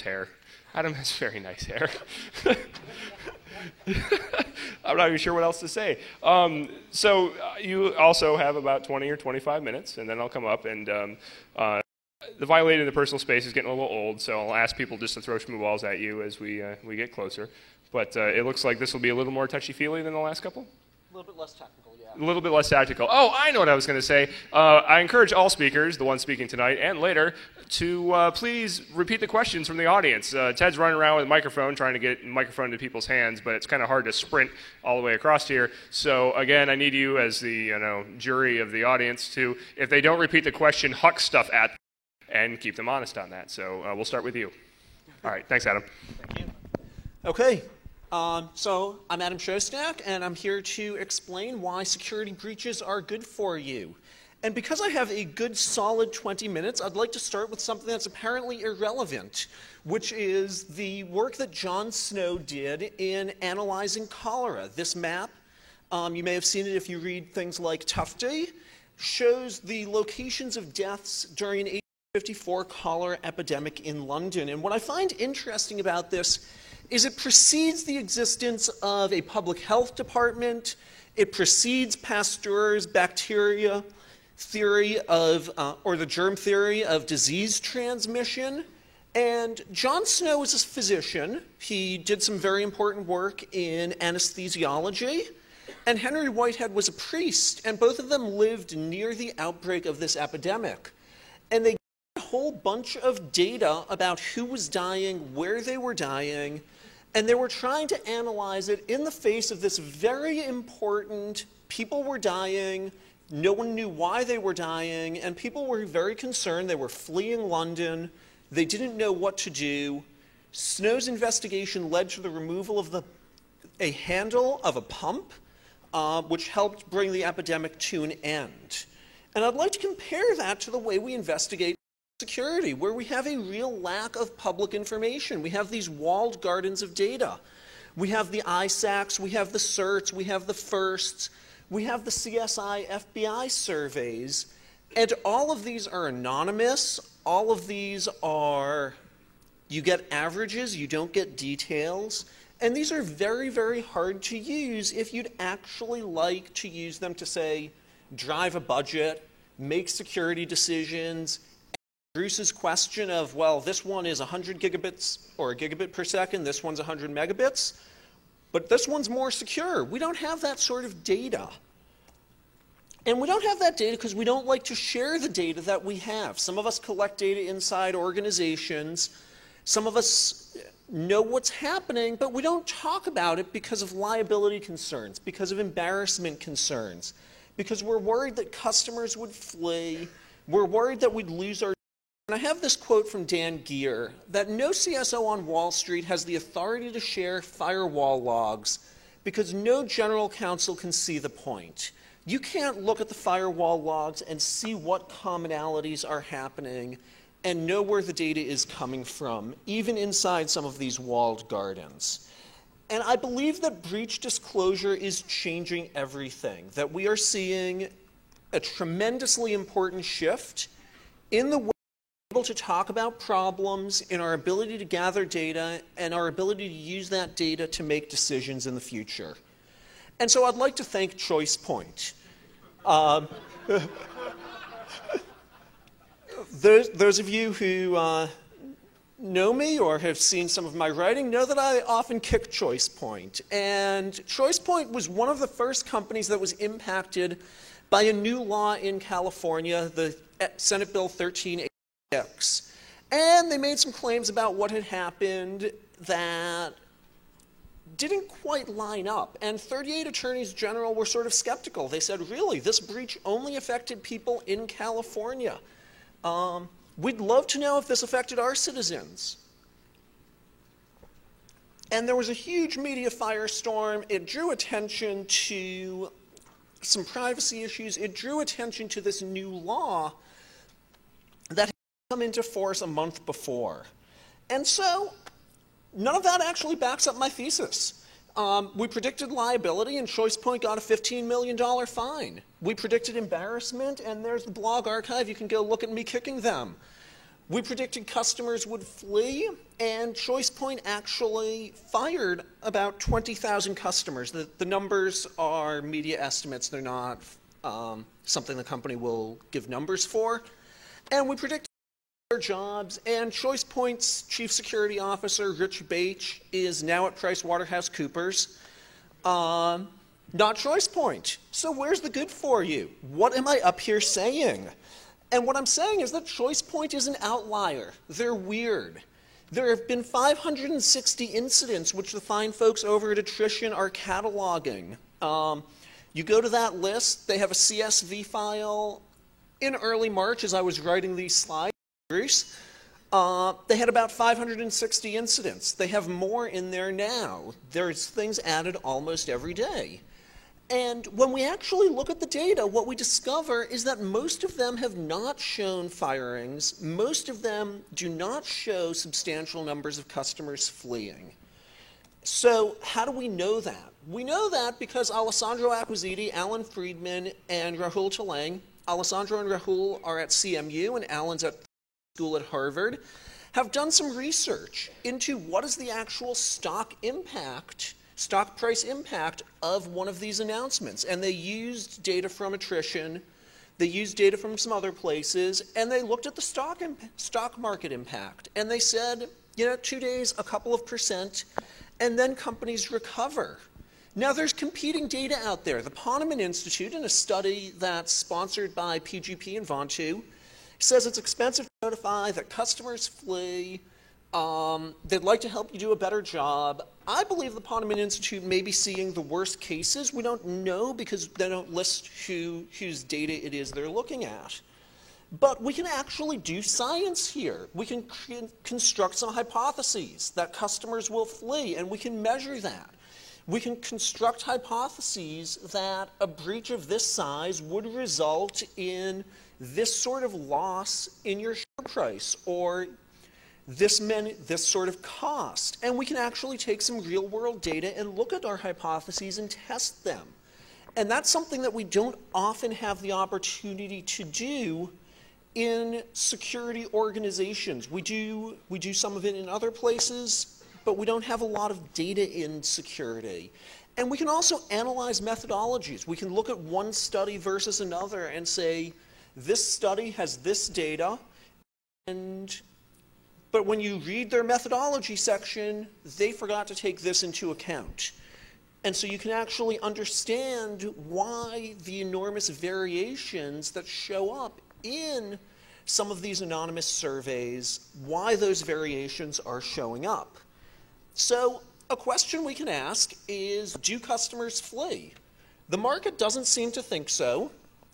hair. Adam has very nice hair. I'm not even sure what else to say. You also have about 20 or 25 minutes, and then I'll come up, and the violating the personal space is getting a little old, so I'll ask people just to throw shmoo balls at you as we get closer. But it looks like this will be a little more touchy-feely than the last couple. A little bit less technical, yeah. A little bit less tactical. Oh, I know what I was going to say. I encourage all speakers, the ones speaking tonight and later, to please repeat the questions from the audience. Ted's running around with a microphone, trying to get a microphone into people's hands, but it's kind of hard to sprint all the way across here. So again, I need you as the jury of the audience to, if they don't repeat the question, huck stuff at them and keep them honest on that. So we'll start with you. All right, thanks, Adam. Thank you. Okay. So I'm Adam Shostak, and I'm here to explain why security breaches are good for you. And because I have a good solid 20 minutes, I'd like to start with something that's apparently irrelevant, which is the work that John Snow did in analyzing cholera. This map, you may have seen it if you read things like Tufte, shows the locations of deaths during an 1854 cholera epidemic in London. And what I find interesting about this is it precedes the existence of a public health department. It precedes Pasteur's bacteria theory of, or the germ theory of disease transmission. And John Snow is a physician. He did some very important work in anesthesiology. And Henry Whitehead was a priest, and both of them lived near the outbreak of this epidemic. And they got a whole bunch of data about who was dying, where they were dying, and they were trying to analyze it in the face of this very important, people were dying, no one knew why they were dying, and people were very concerned. They were fleeing London. They didn't know what to do. Snow's investigation led to the removal of a handle of a pump, which helped bring the epidemic to an end. And I'd like to compare that to the way we investigate security, where we have a real lack of public information. We have these walled gardens of data. We have the ISACs, we have the CERTs, we have the FIRSTs, we have the CSI FBI surveys, and all of these are anonymous. All of these are, you get averages, you don't get details, and these are very, very hard to use if you'd actually like to use them to, say, drive a budget, make security decisions. Bruce's question of, well, this one is 100 gigabits or a gigabit per second, this one's 100 megabits, but this one's more secure. We don't have that sort of data. And we don't have that data because we don't like to share the data that we have. Some of us collect data inside organizations. Some of us know what's happening, but we don't talk about it because of liability concerns, because of embarrassment concerns, because we're worried that customers would flee. We're worried that we'd lose our. And I have this quote from Dan Geer, that no CSO on Wall Street has the authority to share firewall logs because no general counsel can see the point. You can't look at the firewall logs and see what commonalities are happening and know where the data is coming from, even inside some of these walled gardens. And I believe that breach disclosure is changing everything, that we are seeing a tremendously important shift in the way we're able to talk about problems, in our ability to gather data, and our ability to use that data to make decisions in the future. And so I'd like to thank ChoicePoint. Those of you who know me or have seen some of my writing know that I often kick ChoicePoint. And ChoicePoint was one of the first companies that was impacted by a new law in California, the Senate Bill 1386. And they made some claims about what had happened that didn't quite line up. And 38 attorneys general were sort of skeptical. They said, really, this breach only affected people in California. We'd love to know if this affected our citizens. And there was a huge media firestorm. It drew attention to some privacy issues. It drew attention to this new law that had come into force a month before. And so none of that actually backs up my thesis. We predicted liability, and ChoicePoint got a $15 million fine. We predicted embarrassment, and there's the blog archive. You can go look at me kicking them. We predicted customers would flee, and ChoicePoint actually fired about 20,000 customers. The numbers are media estimates. They're not something the company will give numbers for. And we predicted their jobs, and ChoicePoint's chief security officer, Rich Bache, is now at PricewaterhouseCoopers, not ChoicePoint. So where's the good for you? What am I up here saying? And what I'm saying is that ChoicePoint is an outlier. They're weird. There have been 560 incidents which the fine folks over at Attrition are cataloging. You go to that list, they have a CSV file. In early March, as I was writing these slides, Bruce, they had about 560 incidents. They have more in there now. There's things added almost every day. And when we actually look at the data, what we discover is that most of them have not shown firings. Most of them do not show substantial numbers of customers fleeing. So how do we know that? We know that because Alessandro Acquisiti, Alan Friedman, and Rahul Talang, Alessandro and Rahul are at CMU and Alan's at school at Harvard, have done some research into what is the actual stock price impact of one of these announcements. And they used data from Attrition, they used data from some other places, and they looked at the stock market impact. And they said, 2 days, a couple of %, and then companies recover. Now, there's competing data out there. The Ponemon Institute, in a study that's sponsored by PGP and Vontu, says it's expensive to notify, that customers flee, they'd like to help you do a better job. I believe the Ponemon Institute may be seeing the worst cases. We don't know because they don't list whose data it is they're looking at. But we can actually do science here. We can construct some hypotheses that customers will flee, and we can measure that. We can construct hypotheses that a breach of this size would result in this sort of loss in your share price, or this sort of cost. And we can actually take some real-world data and look at our hypotheses and test them. And that's something that we don't often have the opportunity to do in security organizations. We do some of it in other places, but we don't have a lot of data in security. And we can also analyze methodologies. We can look at one study versus another and say, this study has this data, but when you read their methodology section, they forgot to take this into account. And so you can actually understand why the enormous variations that show up in some of these anonymous surveys, why those variations are showing up. So a question we can ask is, do customers flee? The market doesn't seem to think so.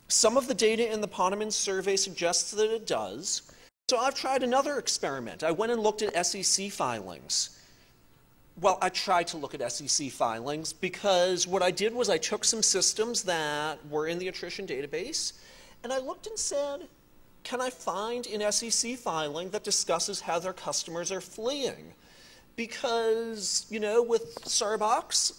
Some of the data in the Ponemon survey suggests that it does. So I've tried another experiment. I went and looked at SEC filings. Well, I tried to look at SEC filings because what I did was I took some systems that were in the Attrition database, and I looked and said, can I find an SEC filing that discusses how their customers are fleeing? Because, with Sarbox,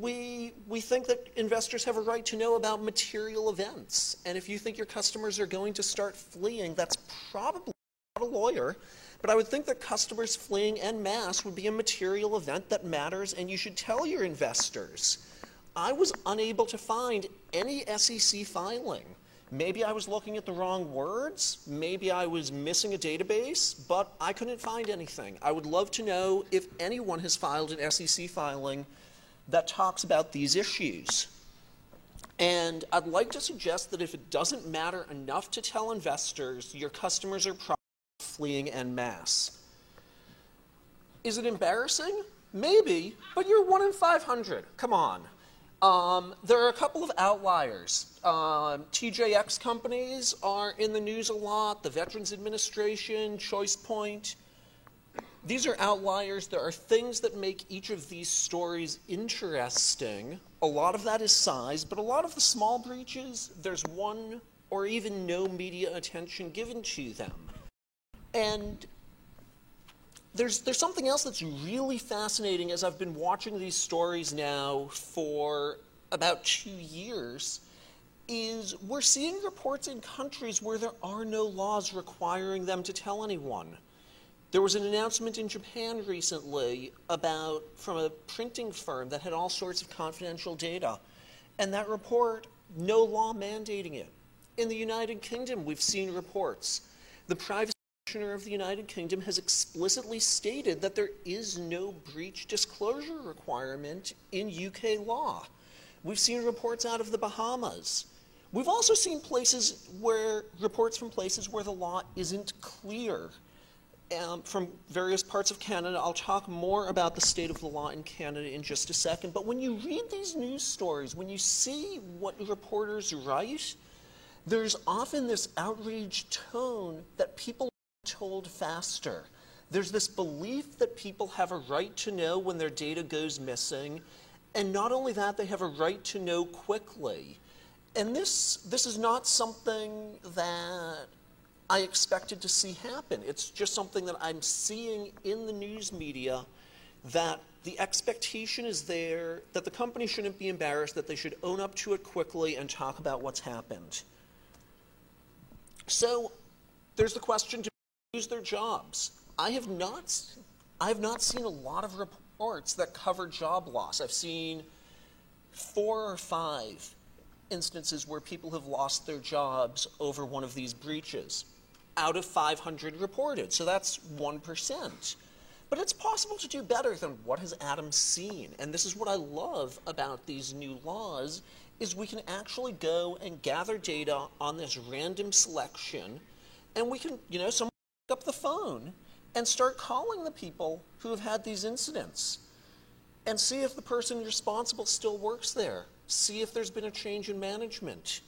we think that investors have a right to know about material events. And if you think your customers are going to start fleeing, that's probably not a lawyer, but I would think that customers fleeing en masse would be a material event that matters, and you should tell your investors. I was unable to find any SEC filing. Maybe I was looking at the wrong words, maybe I was missing a database, but I couldn't find anything. I would love to know if anyone has filed an SEC filing that talks about these issues. And I'd like to suggest that if it doesn't matter enough to tell investors, your customers are probably fleeing en masse. Is it embarrassing? Maybe, but you're 1 in 500. Come on. There are a couple of outliers. TJX companies are in the news a lot, the Veterans Administration, ChoicePoint. These are outliers. There are things that make each of these stories interesting. A lot of that is size, but a lot of the small breaches, there's one or even no media attention given to them. And there's something else that's really fascinating as I've been watching these stories now for about 2 years, is we're seeing reports in countries where there are no laws requiring them to tell anyone. There was an announcement in Japan recently from a printing firm that had all sorts of confidential data, and that report, no law mandating it. In the United Kingdom, we've seen reports. The Privacy Commissioner of the United Kingdom has explicitly stated that there is no breach disclosure requirement in UK law. We've seen reports out of the Bahamas. We've also seen reports from places where the law isn't clear. From various parts of Canada. I'll talk more about the state of the law in Canada in just a second. But when you read these news stories, when you see what reporters write, there's often this outraged tone that people are told faster. There's this belief that people have a right to know when their data goes missing. And not only that, they have a right to know quickly. And this is not something that I expected to see happen. It's just something that I'm seeing in the news media, that the expectation is there that the company shouldn't be embarrassed, that they should own up to it quickly and talk about what's happened. So there's the question, to lose their jobs. I have not seen a lot of reports that cover job loss. I've seen 4 or 5 instances where people have lost their jobs over one of these breaches out of 500 reported. So that's 1%. But it's possible to do better than what has Adam seen. And this is what I love about these new laws, is we can actually go and gather data on this random selection, and we can, someone pick up the phone and start calling the people who have had these incidents and see if the person responsible still works there. See if there's been a change in management.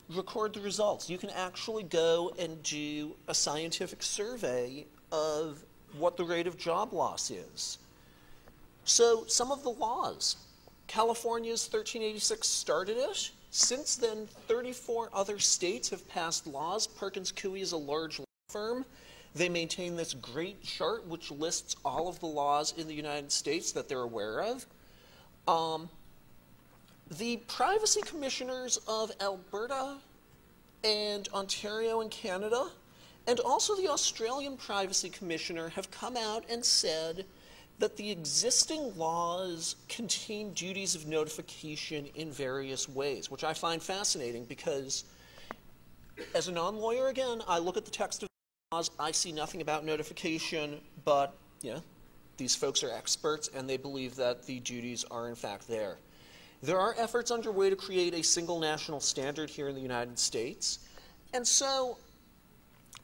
Record the results. You can actually go and do a scientific survey of what the rate of job loss is. So some of the laws. California's 1386 started it. Since then, 34 other states have passed laws. Perkins Coie is a large law firm. They maintain this great chart which lists all of the laws in the United States that they're aware of. The privacy commissioners of Alberta and Ontario and Canada, and also the Australian Privacy Commissioner, have come out and said that the existing laws contain duties of notification in various ways, which I find fascinating because, as a non-lawyer, again, I look at the text of the laws, I see nothing about notification, but these folks are experts and they believe that the duties are in fact there. There are efforts underway to create a single national standard here in the United States. And so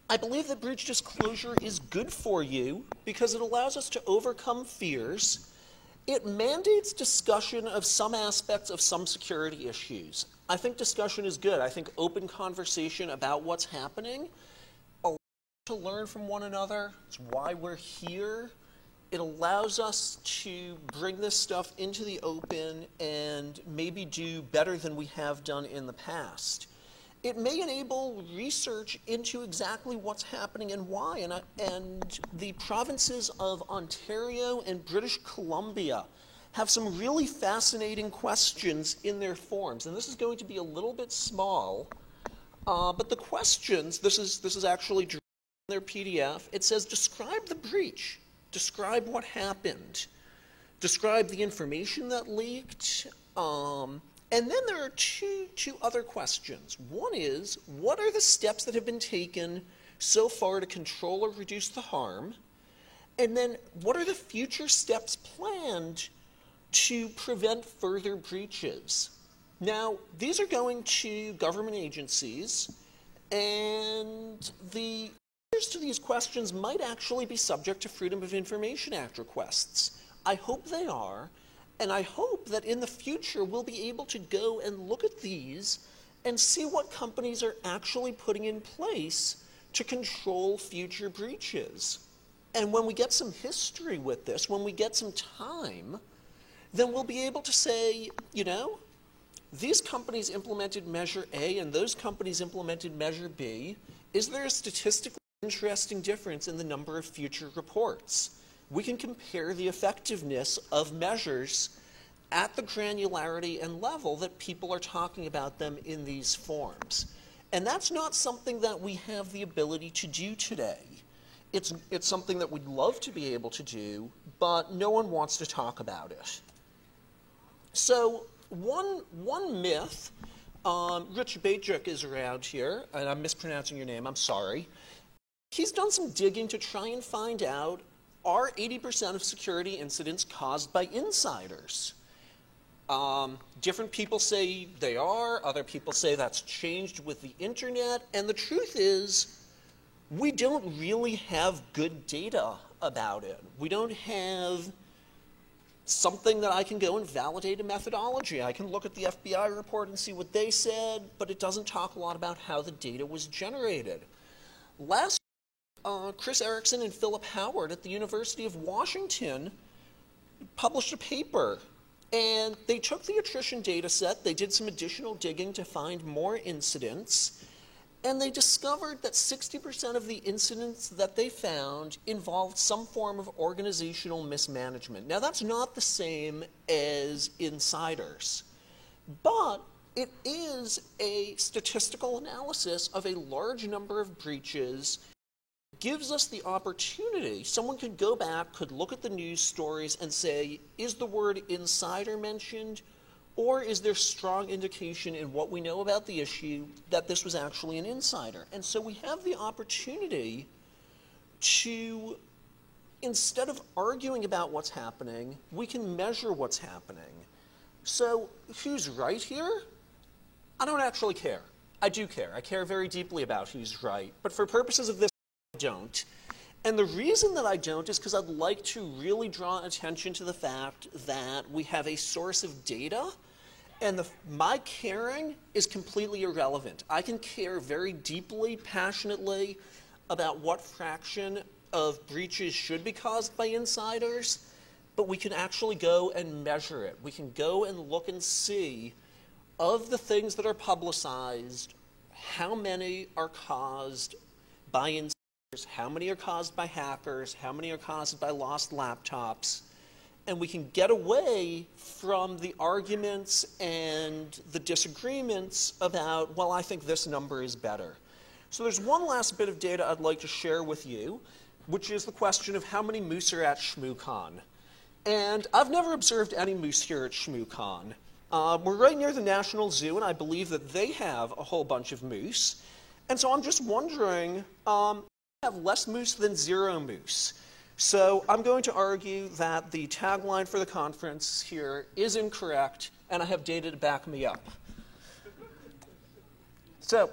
I believe that breach disclosure is good for you because it allows us to overcome fears. It mandates discussion of some aspects of some security issues. I think discussion is good. I think open conversation about what's happening allows us to learn from one another. It's why we're here. It allows us to bring this stuff into the open and maybe do better than we have done in the past. It may enable research into exactly what's happening and why. And the provinces of Ontario and British Columbia have some really fascinating questions in their forms. And this is going to be a little bit small, but the questions, this is actually in their PDF. It says, describe the breach. Describe what happened. Describe the information that leaked. And then there are two other questions. One is, what are the steps that have been taken so far to control or reduce the harm? And then, what are the future steps planned to prevent further breaches? Now, these are going to government agencies, and the answers to these questions might actually be subject to Freedom of Information Act requests. I hope they are, and I hope that in the future we'll be able to go and look at these and see what companies are actually putting in place to control future breaches. And when we get some history with this, when we get some time, then we'll be able to say, these companies implemented Measure A and those companies implemented Measure B. Is there a statistically interesting difference in the number of future reports? We can compare the effectiveness of measures at the granularity and level that people are talking about them in these forms. And that's not something that we have the ability to do today. It's something that we'd love to be able to do, but no one wants to talk about it. So one myth, Rich Bajik is around here, and I'm mispronouncing your name, I'm sorry. He's done some digging to try and find out, are 80% of security incidents caused by insiders? Different people say they are, other people say that's changed with the internet, and the truth is, we don't really have good data about it. We don't have something that I can go and validate a methodology. I can look at the FBI report and see what they said, but it doesn't talk a lot about how the data was generated. Last Chris Erickson and Philip Howard at the University of Washington published a paper, and they took the attrition data set, they did some additional digging to find more incidents, and they discovered that 60% of the incidents that they found involved some form of organizational mismanagement. Now, that's not the same as insiders, but it is a statistical analysis of a large number of breaches. Gives us the opportunity, someone could go back, could look at the news stories and say, is the word insider mentioned? Or is there strong indication in what we know about the issue that this was actually an insider? And so we have the opportunity to, instead of arguing about what's happening, we can measure what's happening. So who's right here? I don't actually care. I do care. I care very deeply about who's right. But for purposes of this, I don't. And the reason that I don't is because I'd like to really draw attention to the fact that we have a source of data, and my caring is completely irrelevant. I can care very deeply, passionately about what fraction of breaches should be caused by insiders, but we can actually go and measure it. We can go and look and see, of the things that are publicized, how many are caused by insiders, how many are caused by hackers, how many are caused by lost laptops, and we can get away from the arguments and the disagreements about, well, I think this number is better. So there's one last bit of data I'd like to share with you, which is the question of how many moose are at ShmooCon. And I've never observed any moose here at ShmooCon. We're right near the National Zoo, and I believe that they have a whole bunch of moose. And so I'm just wondering, have less moose than zero moose. So I'm going to argue that the tagline for the conference here is incorrect, and I have data to back me up. So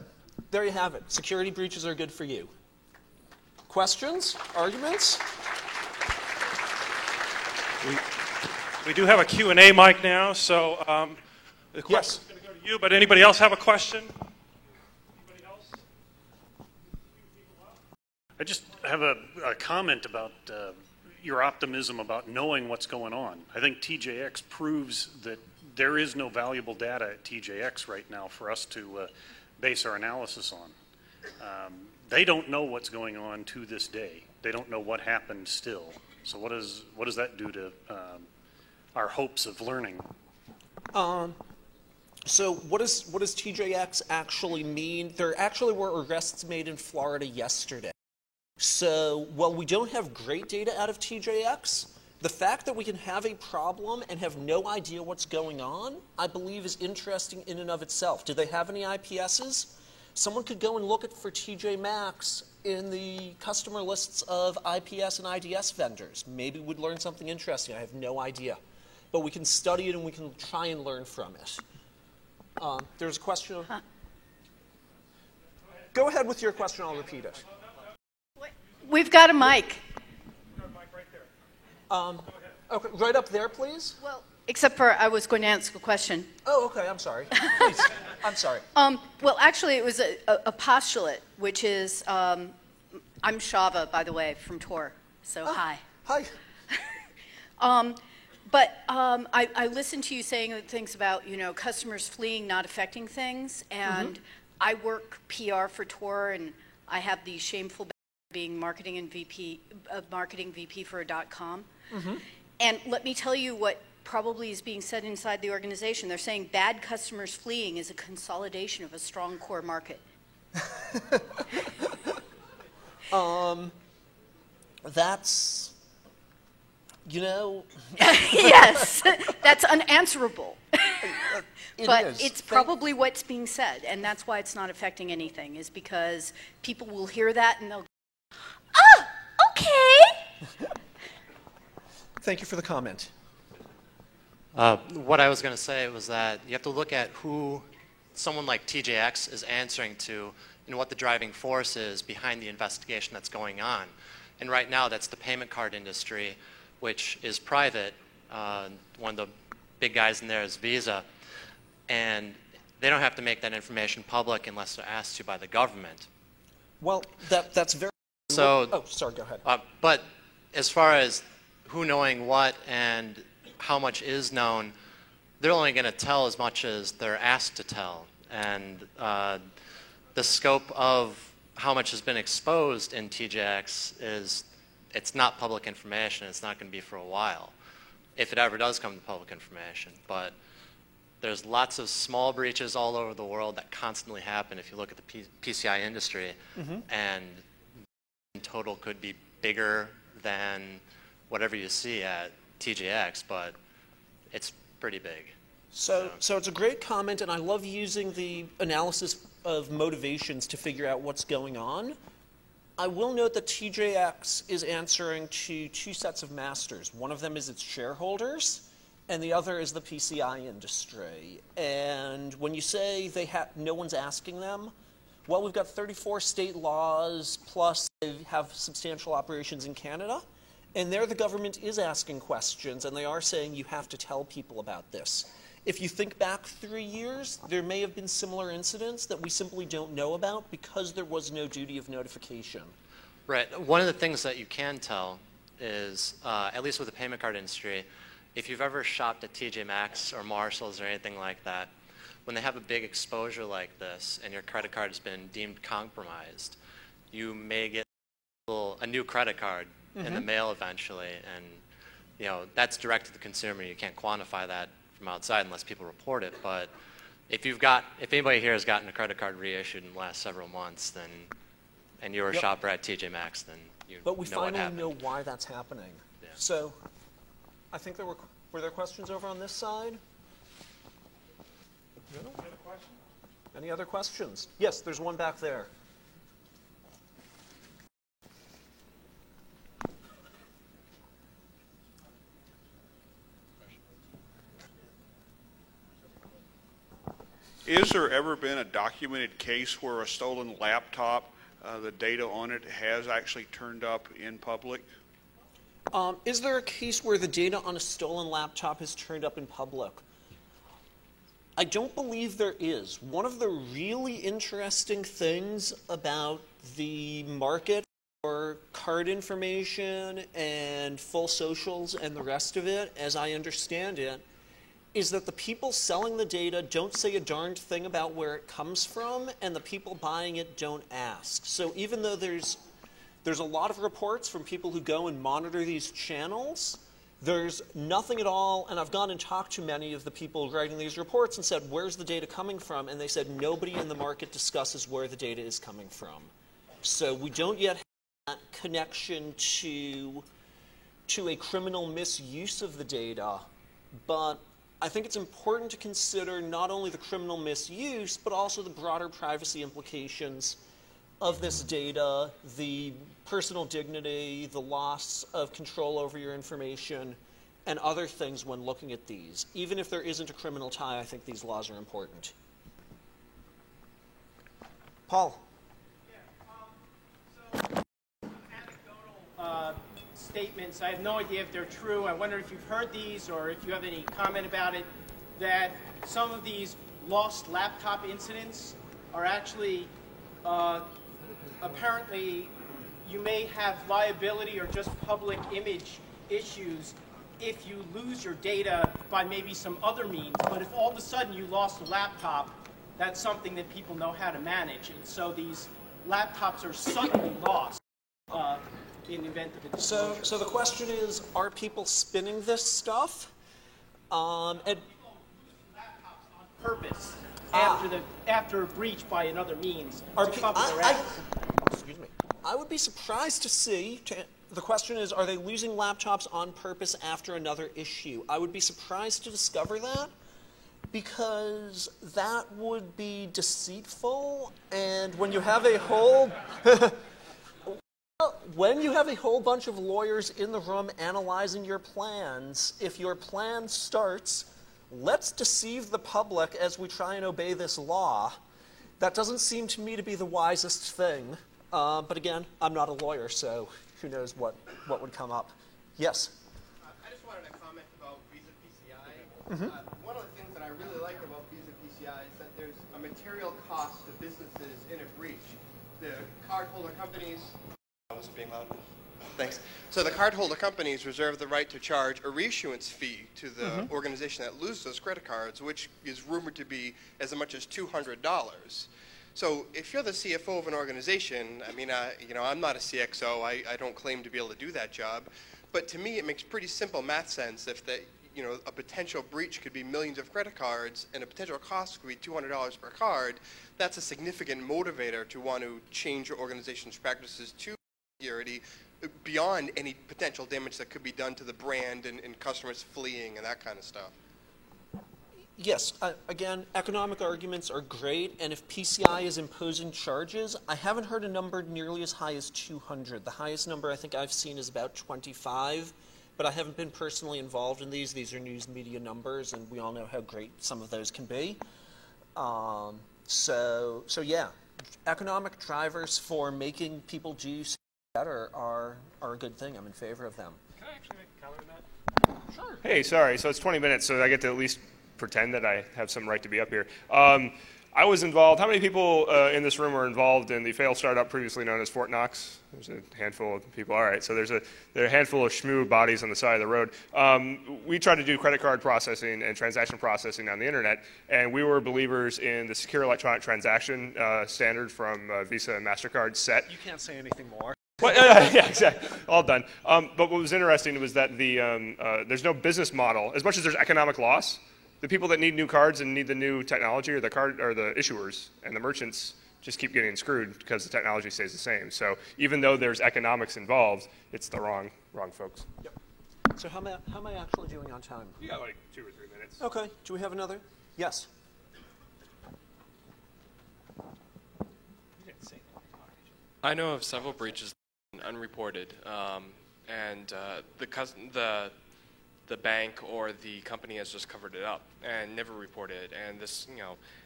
there you have it. Security breaches are good for you. Questions? Arguments? We do have a Q&A mic now, so the question's going to go to you, but anybody else have a question? I just have a comment about your optimism about knowing what's going on. I think TJX proves that there is no valuable data at TJX right now for us to base our analysis on. They don't know what's going on to this day. They don't know what happened still. So what does that do to our hopes of learning? So what does TJX actually mean? There actually were arrests made in Florida yesterday. So while we don't have great data out of TJX, the fact that we can have a problem and have no idea what's going on, I believe is interesting in and of itself. Do they have any IPSs? Someone could go and look for TJ Maxx in the customer lists of IPS and IDS vendors. Maybe we'd learn something interesting. I have no idea. But we can study it and we can try and learn from it. There's a question. Go ahead with your question. I'll repeat it. We've got a mic. Okay, right up there, please. Well, except for I was going to answer a question. Oh, okay. I'm sorry. Please. I'm sorry. Well, actually, it was a postulate, which is I'm Shava, by the way, from Tor. So hi. Hi. But I listened to you saying things about customers fleeing, not affecting things, and I work PR for Tor, and I have the shameful being marketing VP for .com. And let me tell you what probably is being said inside the organization. They're saying bad customers fleeing is a consolidation of a strong core market. That's, you know. Yes, that's unanswerable. But is. it's probably what's being said, and that's why it's not affecting anything, is because people will hear that and they'll, oh, okay. Thank you for the comment. What I was going to say was that you have to look at who someone like TJX is answering to and what the driving force is behind the investigation that's going on. And right now, that's the payment card industry, which is private. One of the big guys in there is Visa. And they don't have to make that information public unless they're asked to by the government. Well, that's very... So, oh, sorry, go ahead. But as far as who knowing what and how much is known, they're only going to tell as much as they're asked to tell. And the scope of how much has been exposed in TJX it's not public information. It's not going to be for a while, if it ever does come to public information. But there's lots of small breaches all over the world that constantly happen if you look at the PCI industry, and in total could be bigger than whatever you see at TJX, but it's pretty big. So it's a great comment, and I love using the analysis of motivations to figure out what's going on. I will note that TJX is answering to two sets of masters. One of them is its shareholders, and the other is the PCI industry. And when you say no one's asking them, well, we've got 34 state laws, plus they have substantial operations in Canada, and there the government is asking questions, and they are saying you have to tell people about this. If you think back 3 years, there may have been similar incidents that we simply don't know about because there was no duty of notification. Right. One of the things that you can tell is, at least with the payment card industry, if you've ever shopped at TJ Maxx or Marshalls or anything like that, when they have a big exposure like this and your credit card has been deemed compromised, you may get a new credit card in the mail eventually, and that's direct to the consumer. You can't quantify that from outside unless people report it. But if anybody here has gotten a credit card reissued in the last several months, and you're a shopper at TJ Maxx, then you know what happened. But we finally know why that's happening. Yeah. So I think were there questions over on this side? No? Any other questions? Yes, there's one back there. Is there ever been a documented case where a stolen laptop, the data on it has actually turned up in public? Is there a case where the data on a stolen laptop has turned up in public? I don't believe there is. One of the really interesting things about the market for card information and full socials and the rest of it, as I understand it, is that the people selling the data don't say a darned thing about where it comes from, and the people buying it don't ask. So even though there's a lot of reports from people who go and monitor these channels, there's nothing at all, and I've gone and talked to many of the people writing these reports and said, where's the data coming from? And they said nobody in the market discusses where the data is coming from. So we don't yet have that connection to a criminal misuse of the data, but I think it's important to consider not only the criminal misuse, but also the broader privacy implications of this data, the personal dignity, the loss of control over your information, and other things when looking at these. Even if there isn't a criminal tie, I think these laws are important. Paul. Anecdotal statements, I have no idea if they're true. I wonder if you've heard these or if you have any comment about it, that some of these lost laptop incidents are actually apparently you may have liability or just public image issues if you lose your data by maybe some other means. But if all of a sudden you lost a laptop, that's something that people know how to manage. And so these laptops are suddenly lost in the event of a disclosure. So the question is, are people spinning this stuff? And Purpose Ah. after a breach by another means Are to pe- cover their I- assets. excuse me. I would be surprised to see. The question is, are they losing laptops on purpose after another issue? I would be surprised to discover that, because that would be deceitful. And when you have a whole when you have a whole bunch of lawyers in the room analyzing your plans, if your plan starts, let's deceive the public as we try and obey this law, that doesn't seem to me to be the wisest thing. But again, I'm not a lawyer, so who knows what would come up. Yes? I just wanted to comment about Visa PCI. One of the things that I really like about Visa PCI is that there's a material cost to businesses in a breach. The cardholder companies... I wasn't being loud. Thanks. So the cardholder companies reserve the right to charge a reissuance fee to the organization that loses those credit cards, which is rumored to be as much as $200. So if you're the CFO of an organization, I mean, I'm not a CXO. I don't claim to be able to do that job. But to me, it makes pretty simple math sense if a potential breach could be millions of credit cards and a potential cost could be $200 per card. That's a significant motivator to want to change your organization's practices to security beyond any potential damage that could be done to the brand and customers fleeing and that kind of stuff. Yes, again, economic arguments are great, and if PCI is imposing charges, I haven't heard a number nearly as high as 200. The highest number I think I've seen is about 25, but I haven't been personally involved in these. These are news media numbers, and we all know how great some of those can be. So yeah, economic drivers for making people do better are a good thing. I'm in favor of them. Can I actually make a comment on that? Sure. Hey, sorry. So it's 20 minutes, so I get to at least pretend that I have some right to be up here. I was involved. How many people in this room are involved in the failed startup previously known as Fort Knox? There's a handful of people. All right. So there are a handful of schmoo bodies on the side of the road. We tried to do credit card processing and transaction processing on the internet, and we were believers in the secure electronic transaction standard from Visa and MasterCard set. You can't say anything more. Well, yeah, exactly. All done. But what was interesting was that there's no business model. As much as there's economic loss, the people that need new cards and need the new technology are the issuers, and the merchants just keep getting screwed because the technology stays the same. So even though there's economics involved, it's the wrong folks. Yep. So how am I actually doing on time? You got like 2 or 3 minutes. Okay. Do we have another? Yes. I know of several breaches unreported, and the bank or the company has just covered it up and never reported it. And this,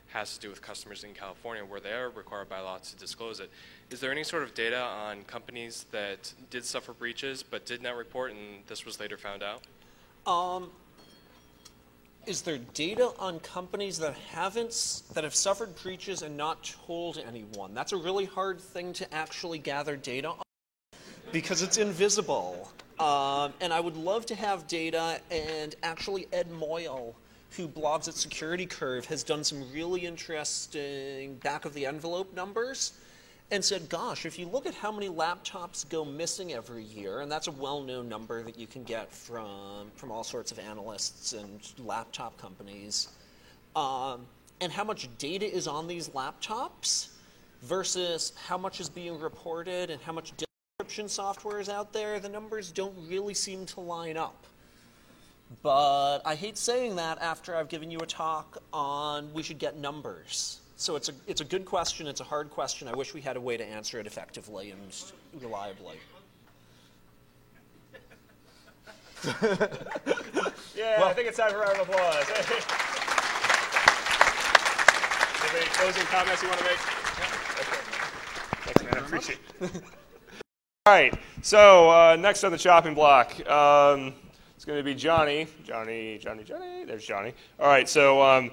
has to do with customers in California where they are required by law to disclose it. Is there any sort of data on companies that did suffer breaches but did not report, and this was later found out? Is there data on companies that have suffered breaches and not told anyone? That's a really hard thing to actually gather data on because it's invisible. And I would love to have data, and actually Ed Moyle, who blogs at Security Curve, has done some really interesting back-of-the-envelope numbers and said, gosh, if you look at how many laptops go missing every year, and that's a well-known number that you can get from all sorts of analysts and laptop companies, and how much data is on these laptops versus how much is being reported and how much encryption software is out there, the numbers don't really seem to line up. But I hate saying that after I've given you a talk on we should get numbers. So it's a good question. It's a hard question. I wish we had a way to answer it effectively and reliably. Yeah, well, I think it's time for a round of applause. Any closing comments you want to make? Yeah. Okay. Thanks, man. I appreciate it. All right. So next on the chopping block, it's going to be Johnny. There's Johnny. All right. So